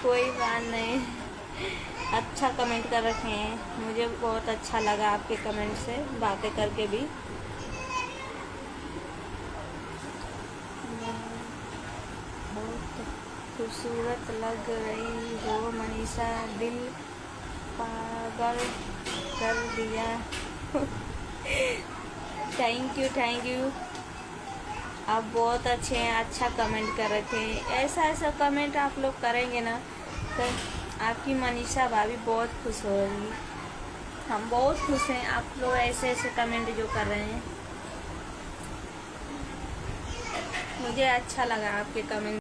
कोई बात नहीं, अच्छा कमेंट कर रखे हैं, मुझे बहुत अच्छा लगा आपके कमेंट से बातें करके भी। बहुत खूबसूरत लग रही हो मनीषा, दिल पागल कर दिया। Thank you, thank you. आप बहुत अच्छे हैं, अच्छा कमेंट कर रहे थे। ऐसा ऐसा कमेंट आप लोग करेंगे ना तो आपकी मनीषा भाभी बहुत खुश होगी। हम बहुत खुश हैं आप लोग ऐसे ऐसे कमेंट जो कर रहे हैं, मुझे अच्छा लगा आपके कमेंट।